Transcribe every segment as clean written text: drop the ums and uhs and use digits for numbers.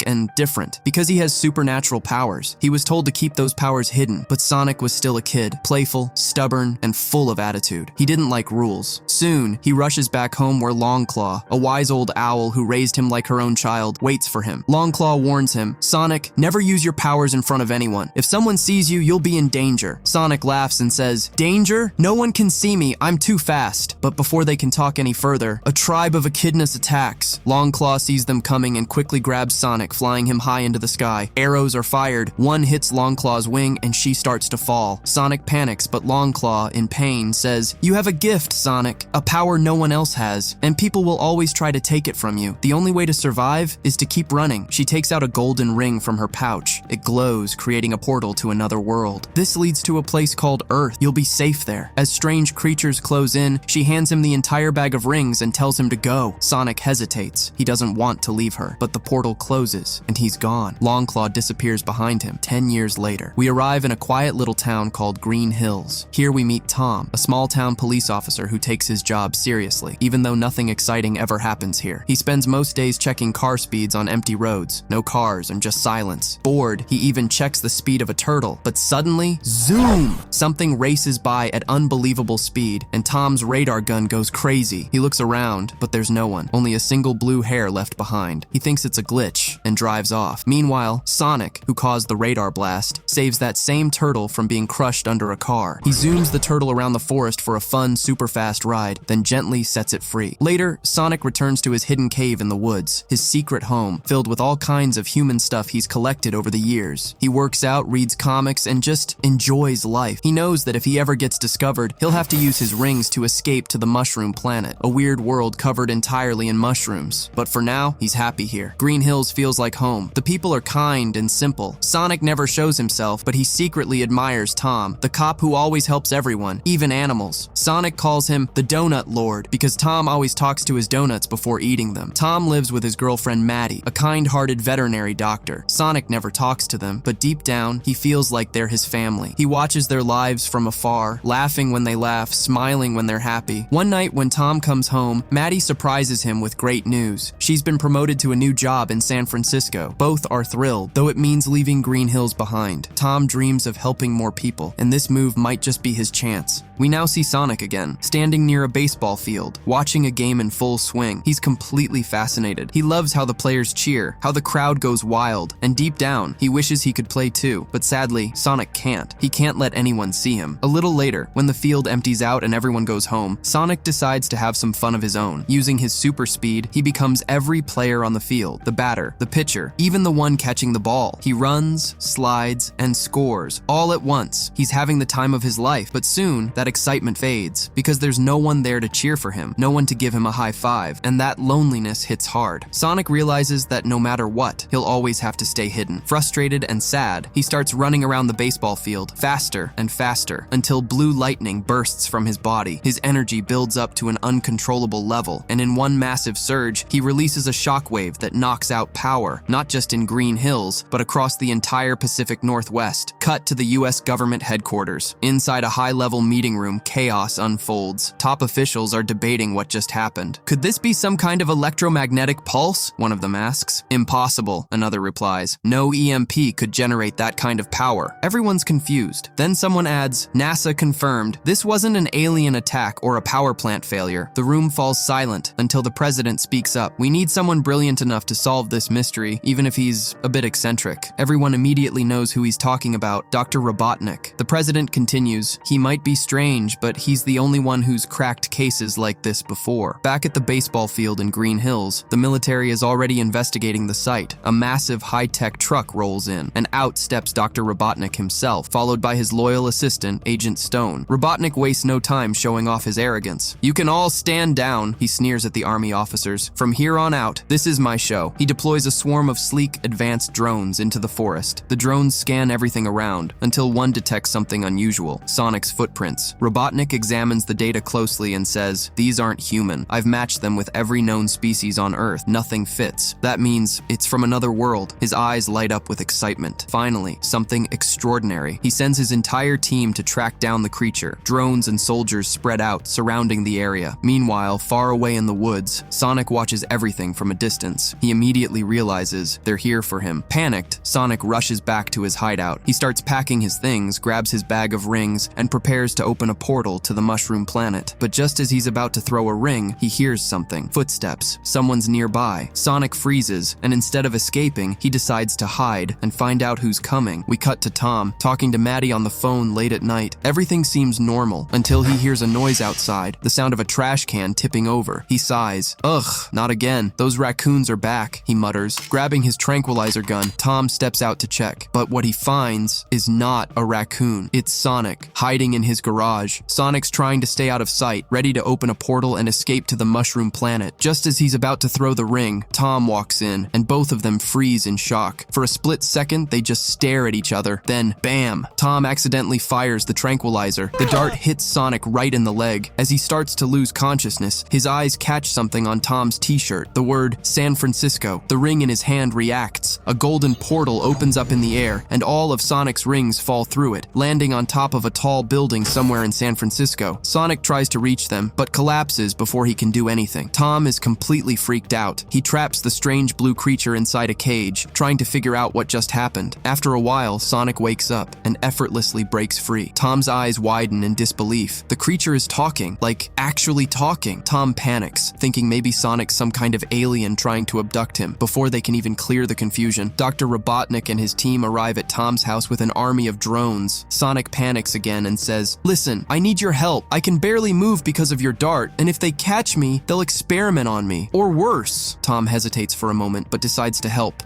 and different. Because he has supernatural powers, he was told to keep those powers hidden, but Sonic was still a kid, playful, stubborn, and full of attitude. He didn't like rules. Soon, he rushes back home where Longclaw, a wise old owl who raised him like her own child, waits for him. Longclaw warns him, "Sonic, never use your powers in front of anyone. If someone sees you, you'll be in danger." Sonic laughs and says, "Danger? No one can see me, I'm too fast." But before they can talk any further, a tribe of echidnas attacks. Longclaw sees them coming and quickly grabs Sonic, flying him high into the sky. Arrows are fired, one hits Longclaw's wing and she starts to fall. Sonic panics, but Longclaw, in pain, says, "You have a gift, Sonic, a power no one else has, and people will always try to take it from you. The only way to survive is to keep running." She takes out a golden ring from her pouch. It glows, creating a portal to another world. This leads to a place called Earth. You'll be safe there. As strange creatures close in, she hands him the entire bag of rings and tells him to go. Sonic hesitates. He doesn't want to leave her, but the portal closes, and he's gone. Longclaw disappears behind him. 10 years later, we arrive in a quiet little town called Green Hills. Here we meet Tom, a small-town police officer who takes his job seriously, even though nothing exciting ever happens here. He spends most days checking car speeds on empty roads. No cars and just silence. Bored, he even checks the speed of a turtle. But suddenly, zoom! Something races by at unbelievable speed, and Tom's radar gun goes crazy. He looks around, but there's no one. Only a single blue hair left behind. He thinks it's a glitch and drives off. Meanwhile, Sonic, who caused the radar blast, saves that same turtle from being crushed under a car. He zooms the turtle around the forest for a fun, super fast ride, then gently sets it free. Later, Sonic returns to his hidden cave in the woods, his secret home, filled with all kinds of human stuff he's collected over the years. He works out, reads comics, and just enjoys life. He knows that if he ever gets discovered, he'll have to use his rings to escape to the Mushroom Planet, a weird world covered entirely in mushrooms. But for now, he's happy here. Green Hills feels like home. The people are kind and simple. Sonic never shows himself, but he secretly admires Tom, the cop who always helps everyone, even animals. Sonic calls him the Donut Lord because Tom always talks to his donuts before eating them. Tom lives with his girlfriend Maddie, a kind-hearted veterinary doctor. Sonic never talks to them, but deep down, he feels like they're his family. He watches their lives from afar, laughing when they laugh, smiling when they're happy. One night when Tom comes home, Maddie surprises him with great news. She's been promoted to a new job in San Francisco. Both are thrilled, though it means leaving Green Hills behind. Tom dreams of helping more people, and this move might just be his chance. We now see Sonic again, standing near a baseball field, watching a game in full swing. He's completely fascinated. He loves how the players cheer, how the crowd goes wild, and deep down, he wishes he could play too. But sadly, Sonic can't. He can't let anyone see him. A little later, when the field empties out and everyone goes home, Sonic decides to have some fun of his own. Using his super speed, he becomes every player on the field, the batter, the pitcher, even the one catching the ball. He runs, slides, and scores, all at once. He's having the time of his life, but soon, that excitement fades, because there's no one there to cheer for him, no one to give him a high five, and that loneliness hits hard. Sonic realizes that no matter what, he'll always have to stay hidden. Frustrated and sad, he starts running around the baseball field, faster and faster, until blue lightning bursts from his body. His energy builds up to an uncontrollable level, and in one massive surge, he releases a shockwave that knocks out power, not just in Green Hills, but across the entire Pacific Northwest. Cut to the US government headquarters. Inside a high-level meeting room, chaos unfolds. Top officials are debating what just happened. "Could this be some kind of electromagnetic pulse?" one of them asks. "Impossible," another replies. "No EMP could generate that kind of power." Everyone's confused. Then someone adds, "NASA confirmed. This wasn't an alien attack or a power plant failure." The room falls silent until the president speaks up. "We need someone brilliant enough to solve this mystery, even if he's a bit eccentric." Everyone immediately knows who he's talking about, Dr. Robotnik. The president continues, "He might be strange, but he's the only one who's cracked cases like this before." Back at the baseball field in Green Hills, the military is already investigating the site. A massive high-tech truck rolls in, and out steps Dr. Robotnik himself, followed by his loyal assistant, Agent Stone. Robotnik wastes no time showing off his arrogance. "You can all stand down," he sneers at the army officers. "From here on out, this is my show." He deploys a swarm of sleek, advanced drones into the forest. The drones scan everything around, until one detects something unusual, Sonic's footprints. Robotnik examines the data closely and says, "These aren't human. I've matched them with every known species on Earth. Nothing fits. That means it's from another world." His eyes light up with excitement. Finally, something extraordinary. He sends his entire team to track down the creature. Drones and soldiers spread out, surrounding the area. Meanwhile, far away in the woods, Sonic watches everything from a distance. He immediately realizes they're here for him. Panicked, Sonic rushes back to his hideout. He starts packing his things, grabs his bag of rings, and prepares to open a portal to the Mushroom Planet. But just as he's about to throw a ring, he hears something. Footsteps. Someone's nearby. Sonic freezes, and instead of escaping, he decides to hide and find out who's coming. We cut to Tom, talking to Maddie on the phone late at night. Everything seems normal until he hears a noise outside, the sound of a trash can tipping over. He sighs. Ugh, not again. Those raccoons are back, he mutters. Grabbing his tranquilizer gun, Tom steps out to check. But what he finds is not a raccoon. It's Sonic, hiding in his garage. Sonic's trying to stay out of sight, ready to open a portal and escape to the Mushroom Planet. Just as he's about to throw the ring, Tom walks in, and both of them freeze in shock. For a split second, they just stare at each other. Then, bam! Tom accidentally fires the tranquilizer. The dart hits Sonic right in the leg. As he starts to lose consciousness, his eyes catch something on Tom's t-shirt, the word San Francisco. The ring in his hand reacts. A golden portal opens up in the air, and all of Sonic's rings fall through it, landing on top of a tall building somewhere in San Francisco. Sonic tries to reach them, but collapses before he can do anything. Tom is completely freaked out. He traps the strange blue creature inside a cage, trying to figure out what just happened. After a while, Sonic wakes up and effortlessly breaks free. Tom's eyes widen in disbelief. The creature is talking, like actually talking. Tom panics, thinking maybe Sonic's some kind of alien trying to abduct him. Before they can even clear the confusion, Dr. Robotnik and his team arrive at Tom's house with an army of drones. Sonic panics again and says, "Listen, I need your help. I can barely move because of your dart, and if they catch me, they'll experiment on me. Or worse." Tom hesitates for a moment, but decides to help.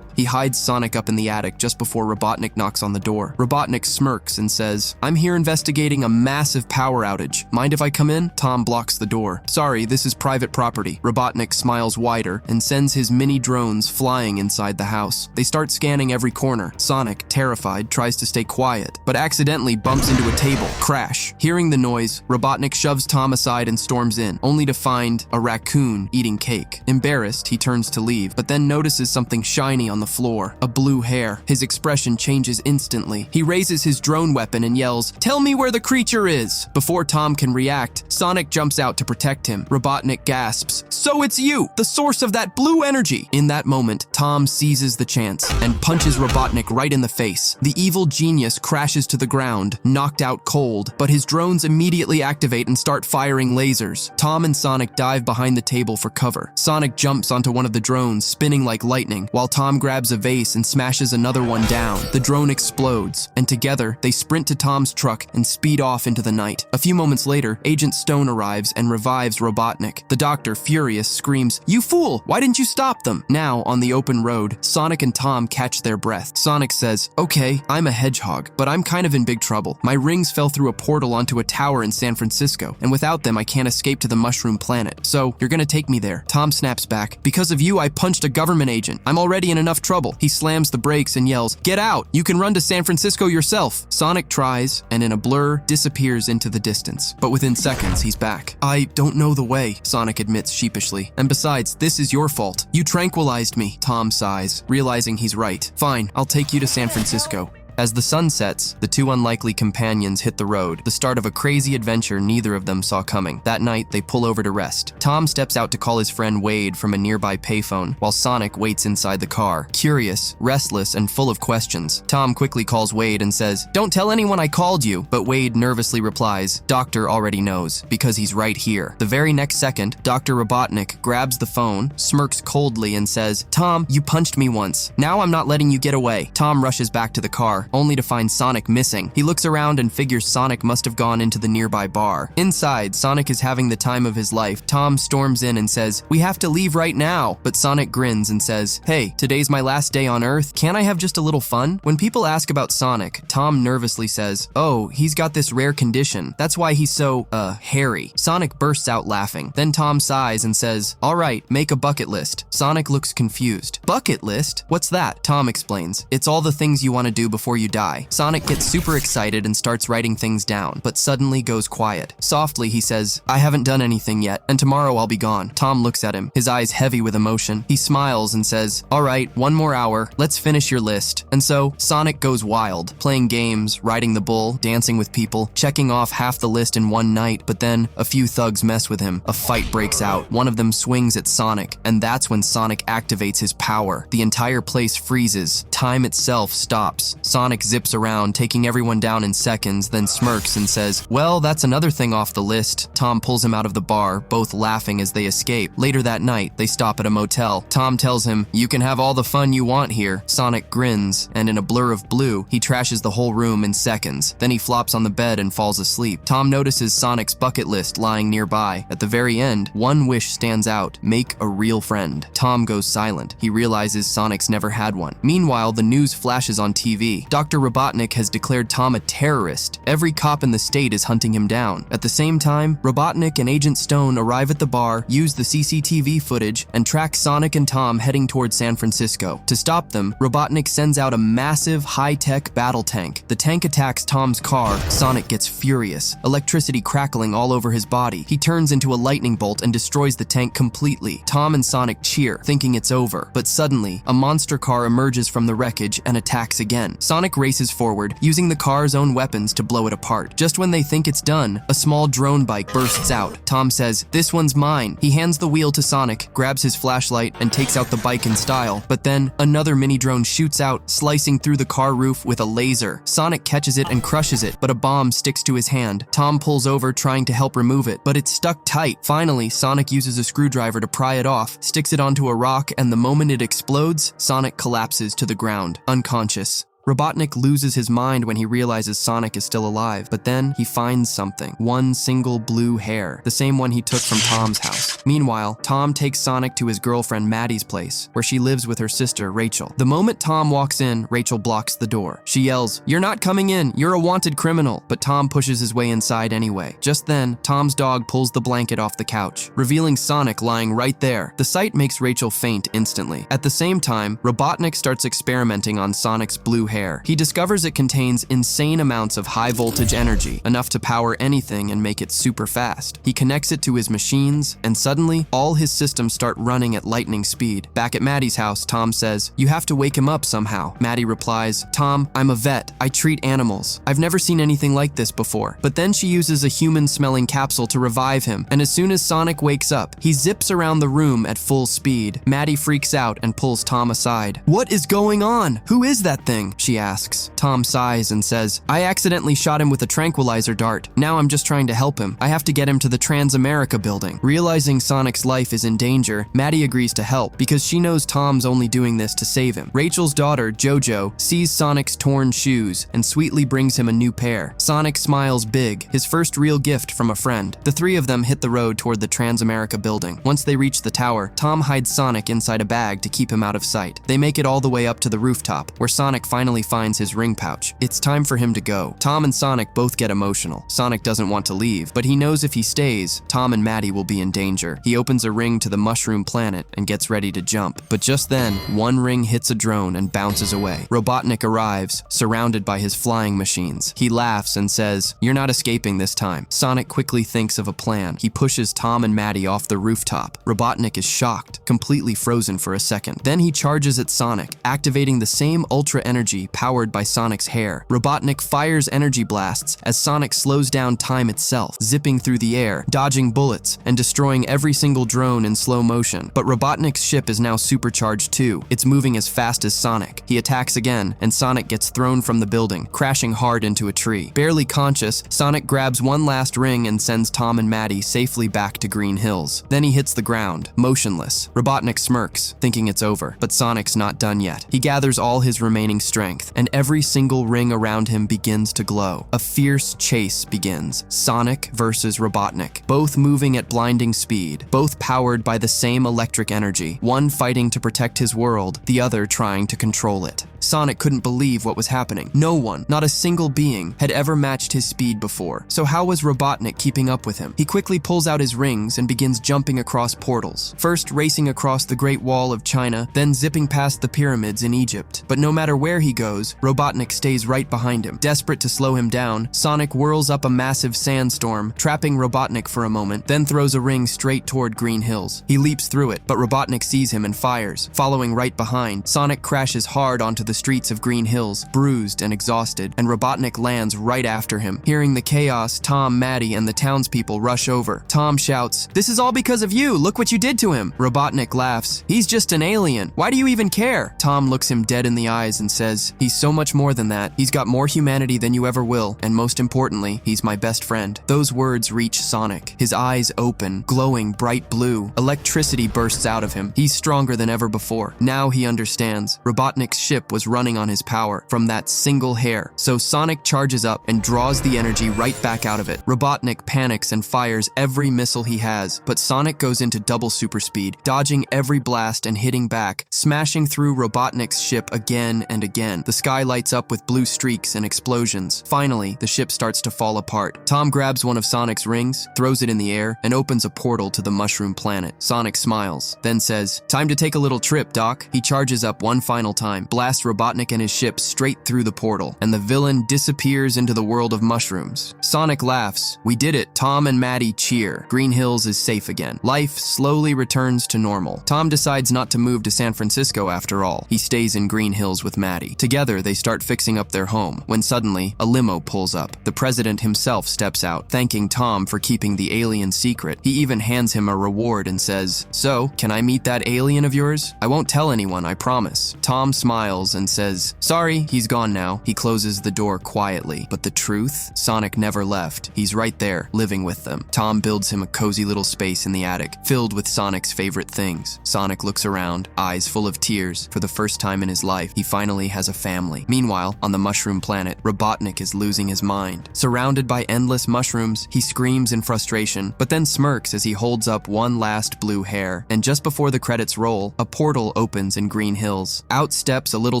He hides Sonic up in the attic just before Robotnik knocks on the door. Robotnik smirks and says, "I'm here investigating a massive power outage. Mind if I come in?" Tom blocks the door. "Sorry, this is private property." Robotnik smiles wider and sends his mini drones flying inside the house. They start scanning every corner. Sonic, terrified, tries to stay quiet, but accidentally bumps into a table. Crash. Hearing the noise, Robotnik shoves Tom aside and storms in, only to find a raccoon eating cake. Embarrassed, he turns to leave, but then notices something shiny on the floor, a blue hair. His expression changes instantly. He raises his drone weapon and yells, "Tell me where the creature is!" Before Tom can react, Sonic jumps out to protect him. Robotnik gasps, "So it's you, the source of that blue energy!" In that moment, Tom seizes the chance and punches Robotnik right in the face. The evil genius crashes to the ground, knocked out cold, but his drones immediately activate and start firing lasers. Tom and Sonic dive behind the table for cover. Sonic jumps onto one of the drones, spinning like lightning, while Tom grabs a vase and smashes another one down. The drone explodes, and together, they sprint to Tom's truck and speed off into the night. A few moments later, Agent Stone arrives and revives Robotnik. The doctor, furious, screams, "You fool! Why didn't you stop them?" Now, on the open road, Sonic and Tom catch their breath. Sonic says, "Okay, I'm a hedgehog, but I'm kind of in big trouble. My rings fell through a portal onto a tower in San Francisco, and without them, I can't escape to the Mushroom Planet. So, you're gonna take me there." Tom snaps back, "Because of you, I punched a government agent. I'm already in enough trouble." He slams the brakes and yells, "Get out! You can run to San Francisco yourself." Sonic tries, and in a blur, disappears into the distance. But within seconds, he's back. "I don't know the way," Sonic admits sheepishly. "And besides, this is your fault. You tranquilized me." Tom sighs, realizing he's right. "Fine, I'll take you to San Francisco." As the sun sets, the two unlikely companions hit the road, the start of a crazy adventure neither of them saw coming. That night, they pull over to rest. Tom steps out to call his friend Wade from a nearby payphone, while Sonic waits inside the car. Curious, restless, and full of questions, Tom quickly calls Wade and says, "Don't tell anyone I called you," but Wade nervously replies, "Doctor already knows, because he's right here." The very next second, Dr. Robotnik grabs the phone, smirks coldly, and says, "Tom, you punched me once. Now I'm not letting you get away." Tom rushes back to the car, only to find Sonic missing. He looks around and figures Sonic must have gone into the nearby bar. Inside, Sonic is having the time of his life. Tom storms in and says, "We have to leave right now." But Sonic grins and says, "Hey, today's my last day on Earth. Can't I have just a little fun?" When people ask about Sonic, Tom nervously says, "Oh, he's got this rare condition. That's why he's so, hairy." Sonic bursts out laughing. Then Tom sighs and says, "All right, make a bucket list." Sonic looks confused. "Bucket list? What's that?" Tom explains, "It's all the things you want to do before before you die. Sonic gets super excited and starts writing things down, but suddenly goes quiet. Softly, he says, "I haven't done anything yet, and tomorrow I'll be gone." Tom looks at him, his eyes heavy with emotion. He smiles and says, "All right, one more hour. Let's finish your list." And so, Sonic goes wild, playing games, riding the bull, dancing with people, checking off half the list in one night, but then a few thugs mess with him. A fight breaks out. One of them swings at Sonic, and that's when Sonic activates his power. The entire place freezes. Time itself stops. Sonic zips around, taking everyone down in seconds, then smirks and says, "Well, that's another thing off the list." Tom pulls him out of the bar, both laughing as they escape. Later that night, they stop at a motel. Tom tells him, "You can have all the fun you want here." Sonic grins, and in a blur of blue, he trashes the whole room in seconds. Then he flops on the bed and falls asleep. Tom notices Sonic's bucket list lying nearby. At the very end, one wish stands out: make a real friend. Tom goes silent. He realizes Sonic's never had one. Meanwhile, the news flashes on TV. Dr. Robotnik has declared Tom a terrorist. Every cop in the state is hunting him down. At the same time, Robotnik and Agent Stone arrive at the bar, use the CCTV footage, and track Sonic and Tom heading towards San Francisco. To stop them, Robotnik sends out a massive, high-tech battle tank. The tank attacks Tom's car. Sonic gets furious, electricity crackling all over his body. He turns into a lightning bolt and destroys the tank completely. Tom and Sonic cheer, thinking it's over. But suddenly, a monster car emerges from the wreckage and attacks again. Sonic races forward, using the car's own weapons to blow it apart. Just when they think it's done, a small drone bike bursts out. Tom says, "This one's mine." He hands the wheel to Sonic, grabs his flashlight, and takes out the bike in style. But then, another mini-drone shoots out, slicing through the car roof with a laser. Sonic catches it and crushes it, but a bomb sticks to his hand. Tom pulls over, trying to help remove it, but it's stuck tight. Finally, Sonic uses a screwdriver to pry it off, sticks it onto a rock, and the moment it explodes, Sonic collapses to the ground, unconscious. Robotnik loses his mind when he realizes Sonic is still alive, but then he finds something. One single blue hair, the same one he took from Tom's house. Meanwhile, Tom takes Sonic to his girlfriend Maddie's place, where she lives with her sister Rachel. The moment Tom walks in, Rachel blocks the door. She yells, "You're not coming in, you're a wanted criminal," but Tom pushes his way inside anyway. Just then, Tom's dog pulls the blanket off the couch, revealing Sonic lying right there. The sight makes Rachel faint instantly. At the same time, Robotnik starts experimenting on Sonic's blue hair. He discovers it contains insane amounts of high voltage energy, enough to power anything and make it super fast. He connects it to his machines, and suddenly, all his systems start running at lightning speed. Back at Maddie's house, Tom says, "You have to wake him up somehow." Maddie replies, "Tom, I'm a vet. I treat animals. I've never seen anything like this before." But then she uses a human-smelling capsule to revive him, and as soon as Sonic wakes up, he zips around the room at full speed. Maddie freaks out and pulls Tom aside. "What is going on? Who is that thing?" she asks. Tom sighs and says, "I accidentally shot him with a tranquilizer dart. Now I'm just trying to help him. I have to get him to the Transamerica building." Realizing Sonic's life is in danger, Maddie agrees to help because she knows Tom's only doing this to save him. Rachel's daughter, Jojo, sees Sonic's torn shoes and sweetly brings him a new pair. Sonic smiles big, his first real gift from a friend. The three of them hit the road toward the Transamerica building. Once they reach the tower, Tom hides Sonic inside a bag to keep him out of sight. They make it all the way up to the rooftop, where Sonic finally finds his ring pouch. It's time for him to go. Tom and Sonic both get emotional. Sonic doesn't want to leave, but he knows if he stays, Tom and Maddie will be in danger. He opens a ring to the mushroom planet and gets ready to jump. But just then, one ring hits a drone and bounces away. Robotnik arrives, surrounded by his flying machines. He laughs and says, "You're not escaping this time." Sonic quickly thinks of a plan. He pushes Tom and Maddie off the rooftop. Robotnik is shocked, completely frozen for a second. Then he charges at Sonic, activating the same ultra energy powered by Sonic's hair. Robotnik fires energy blasts as Sonic slows down time itself, zipping through the air, dodging bullets, and destroying every single drone in slow motion. But Robotnik's ship is now supercharged too. It's moving as fast as Sonic. He attacks again, and Sonic gets thrown from the building, crashing hard into a tree. Barely conscious, Sonic grabs one last ring and sends Tom and Maddie safely back to Green Hills. Then he hits the ground, motionless. Robotnik smirks, thinking it's over, but Sonic's not done yet. He gathers all his remaining strength, and every single ring around him begins to glow. A fierce chase begins. Sonic versus Robotnik, both moving at blinding speed, both powered by the same electric energy, one fighting to protect his world, the other trying to control it. Sonic couldn't believe what was happening. No one, not a single being, had ever matched his speed before. So how was Robotnik keeping up with him? He quickly pulls out his rings and begins jumping across portals. First racing across the Great Wall of China, then zipping past the pyramids in Egypt. But no matter where he goes, Robotnik stays right behind him. Desperate to slow him down, Sonic whirls up a massive sandstorm, trapping Robotnik for a moment, then throws a ring straight toward Green Hills. He leaps through it, but Robotnik sees him and fires. Following right behind, Sonic crashes hard onto the streets of Green Hills, bruised and exhausted, and Robotnik lands right after him. Hearing the chaos, Tom, Maddie, and the townspeople rush over. Tom shouts, "This is all because of you! Look what you did to him!" Robotnik laughs. "He's just an alien. Why do you even care?" Tom looks him dead in the eyes and says, "He's so much more than that. He's got more humanity than you ever will, and most importantly, he's my best friend." Those words reach Sonic. His eyes open, glowing bright blue. Electricity bursts out of him. He's stronger than ever before. Now he understands. Robotnik's ship was running on his power from that single hair. So Sonic charges up and draws the energy right back out of it. Robotnik panics and fires every missile he has, but Sonic goes into double super speed, dodging every blast and hitting back, smashing through Robotnik's ship again and again. The sky lights up with blue streaks and explosions. Finally, the ship starts to fall apart. Tom grabs one of Sonic's rings, throws it in the air, and opens a portal to the mushroom planet. Sonic smiles, then says, "Time to take a little trip, Doc." He charges up one final time, blasts Robotnik and his ship straight through the portal, and the villain disappears into the world of mushrooms. Sonic laughs. "We did it." Tom and Maddie cheer. Green Hills is safe again. Life slowly returns to normal. Tom decides not to move to San Francisco after all. He stays in Green Hills with Maddie. Together, they start fixing up their home, when suddenly, a limo pulls up. The president himself steps out, thanking Tom for keeping the alien secret. He even hands him a reward and says, "So, can I meet that alien of yours? I won't tell anyone, I promise." Tom smiles and says, "Sorry, he's gone now." He closes the door quietly. But the truth? Sonic never left. He's right there, living with them. Tom builds him a cozy little space in the attic, filled with Sonic's favorite things. Sonic looks around, eyes full of tears. For the first time in his life, he finally has a family. Meanwhile, on the mushroom planet, Robotnik is losing his mind. Surrounded by endless mushrooms, he screams in frustration, but then smirks as he holds up one last blue hair. And just before the credits roll, a portal opens in Green Hills. Out steps a little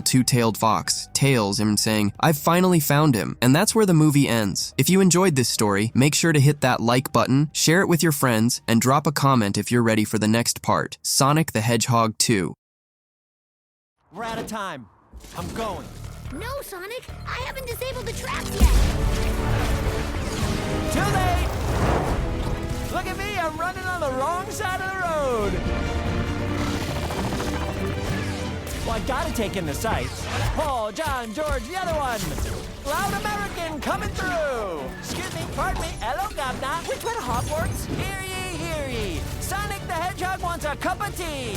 two-tailed fox, tails him saying, "I've finally found him." And that's where the movie ends. If you enjoyed this story, make sure to hit that like button, share it with your friends, and drop a comment if you're ready for the next part, Sonic the Hedgehog 2. We're out of time. I'm going. No, Sonic! I haven't disabled the traps yet! Too late! Look at me, I'm running on the wrong side of the road! Well, I gotta take in the sights. Paul, John, George, the other one! Loud American coming through! Excuse me, pardon me, hello, governor. Which way to Hogwarts? Hear ye, hear ye! Sonic the Hedgehog wants a cup of tea!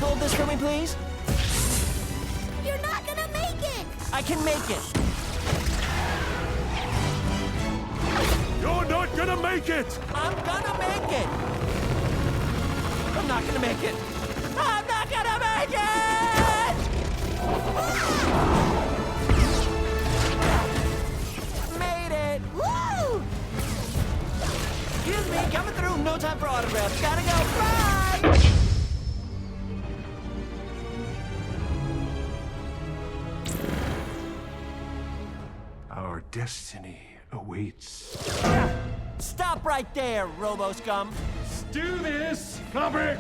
Hold this for me, please. You're not gonna make it! I can make it. You're not gonna make it! I'm gonna make it! I'm not gonna make it! I'm not gonna make it! Made it! Woo! Excuse me, coming through. No time for autographs. Gotta go. Bye! Our destiny awaits. Stop right there, Robo-Scum. Let's do this! Copy!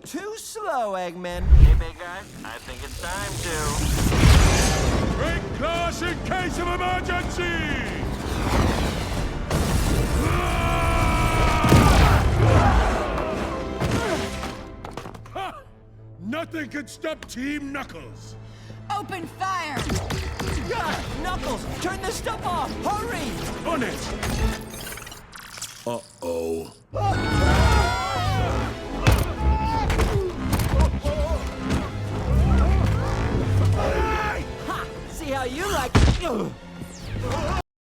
Too slow, Eggman. Hey, big guy. I think it's time to... Break glass in case of emergency! Ha! Nothing can stop Team Knuckles! Open fire! God, Knuckles, turn this stuff off. Hurry! On it! Uh-oh. Ha! See how you like...